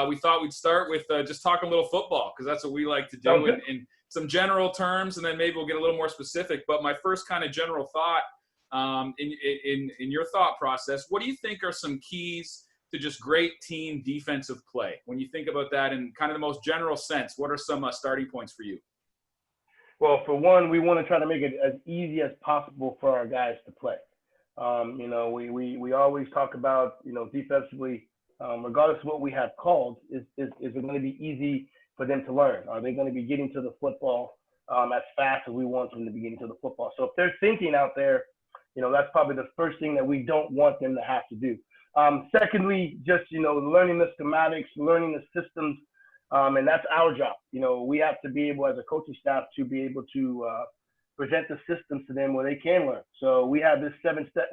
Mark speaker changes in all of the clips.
Speaker 1: we thought we'd start with just talking a little football, because that's what we like to do in some general terms, and then maybe we'll get a little more specific. But my first kind of general thought in your thought process, what do you think are some keys to just great team defensive play? When you think about that in kind of the most general sense, what are some starting points for you?
Speaker 2: Well, for one, we want to try to make it as easy as possible for our guys to play. We always talk about, defensively, regardless of what we have called, is it going to be easy for them to learn? Are they going to be getting to the football as fast as we want them to be getting to the football? So if they're thinking out there, that's probably the first thing that we don't want them to have to do. Secondly, just, learning the schematics, learning the systems, and that's our job. We have to be able, as a coaching staff, to be able to present the systems to them where they can learn. So we have this seven-step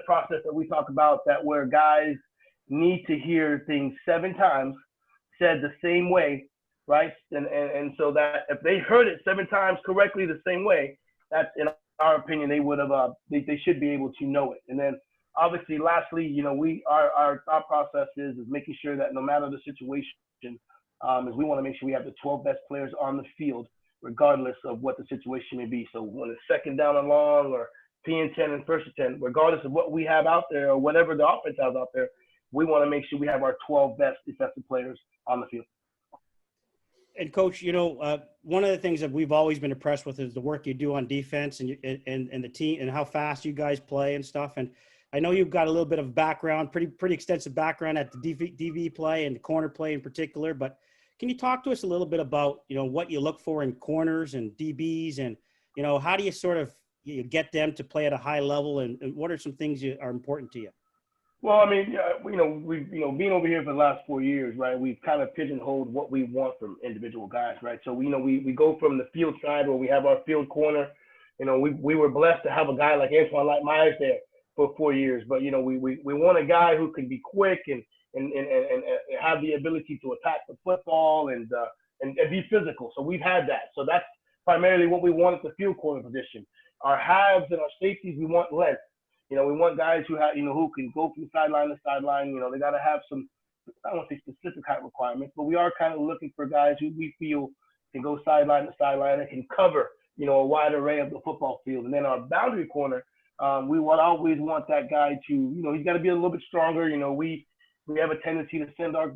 Speaker 2: process that we talk about, that where guys need to hear things 7 times said the same way, right? And so that if they heard it 7 times correctly the same way, that's, in our opinion, they would have they should be able to know it. And then obviously, lastly, our thought process is making sure that no matter the situation, is we want to make sure we have the 12 best players on the field, regardless of what the situation may be. So when it's second down and long, or P&10 and first and 10, regardless of what we have out there or whatever the offense has out there, we want to make sure we have our 12 best defensive players on the field.
Speaker 3: And Coach, one of the things that we've always been impressed with is the work you do on defense and the team, and how fast you guys play and stuff. And I know you've got a little bit of background, pretty extensive background at the DV play and the corner play in particular. But can you talk to us a little bit about, what you look for in corners and DBs, and, how do you sort of get them to play at a high level, and what are some things that are important to you?
Speaker 2: Well, I mean, we've being over here for the last 4 years, right? We've kind of pigeonholed what we want from individual guys, right? So we go from the field side where we have our field corner. We were blessed to have a guy like Antoine Myers there for 4 years, but we want a guy who can be quick and have the ability to attack the football and be physical. So we've had that. So that's primarily what we want at the field corner position. Our halves and our safeties, we want length. We want guys who have, who can go from sideline to sideline. They got to have some, I don't want to say specific height requirements, but we are kind of looking for guys who we feel can go sideline to sideline and can cover, a wide array of the football field. And then our boundary corner, we always want that guy to, he's got to be a little bit stronger. We have a tendency to send our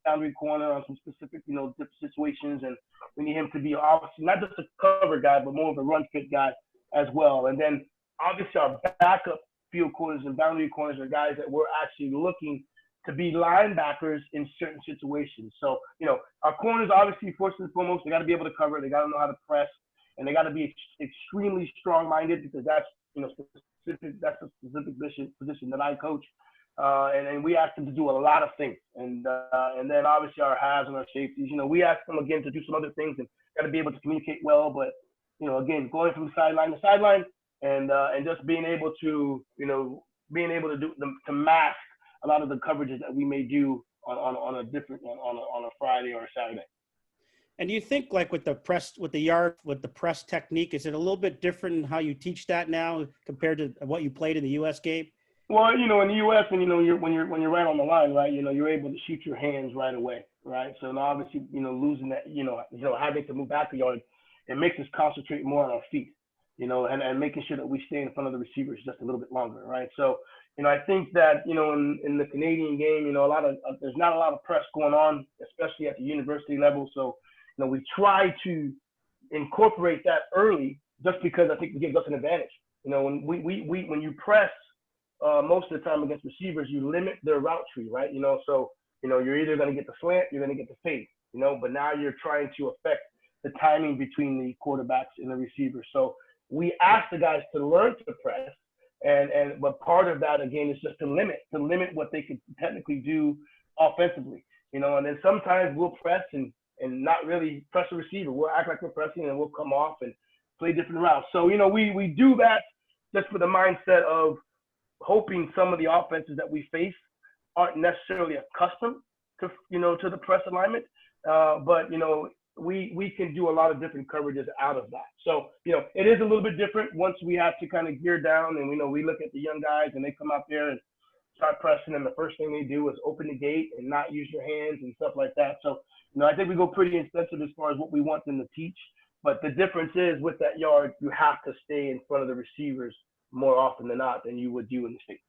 Speaker 2: boundary corner on some specific, different situations, and we need him to be obviously not just a cover guy, but more of a run fit guy as well. And then obviously our backup field corners and boundary corners are guys that we're actually looking to be linebackers in certain situations. So, our corners, obviously, first and foremost, they got to be able to cover, they got to know how to press, and they got to be extremely strong-minded, because that's, that's a specific position that I coach. And we ask them to do a lot of things. And then obviously our halves and our safeties, we ask them again to do some other things, and got to be able to communicate well. But, again, going from sideline to sideline, and just being able to, to mask a lot of the coverages that we may do on a Friday or a Saturday.
Speaker 3: And do you think, like with the press technique, is it a little bit different in how you teach that now compared to what you played in the U.S. game?
Speaker 2: Well, in the U.S., when you're right on the line, right, you're able to shoot your hands right away, right? So now obviously, losing that, having to move back a yard, it makes us concentrate more on our feet, and making sure that we stay in front of the receivers just a little bit longer, right? So, I think that, in the Canadian game, there's not a lot of press going on, especially at the university level. So, we try to incorporate that early, just because I think it gives us an advantage. When you press most of the time against receivers, you limit their route tree, right? So, you're either going to get the slant, you're going to get the fade, but now you're trying to affect the timing between the quarterbacks and the receivers. So we ask the guys to learn to press, but part of that, again, is just to limit what they could technically do offensively, and then sometimes we'll press and not really press the receiver. We'll act like we're pressing, and we'll come off and play different routes. So, we do that just with the mindset of hoping some of the offenses that we face aren't necessarily accustomed to, to the press alignment. But, we can do a lot of different coverages out of that. So, it is a little bit different once we have to kind of gear down, and we look at the young guys and they come out there and, start pressing, and the first thing they do is open the gate and not use your hands and stuff like that. So, I think we go pretty extensive as far as what we want them to teach. But the difference is with that yard, you have to stay in front of the receivers more often than not than you would do in the state.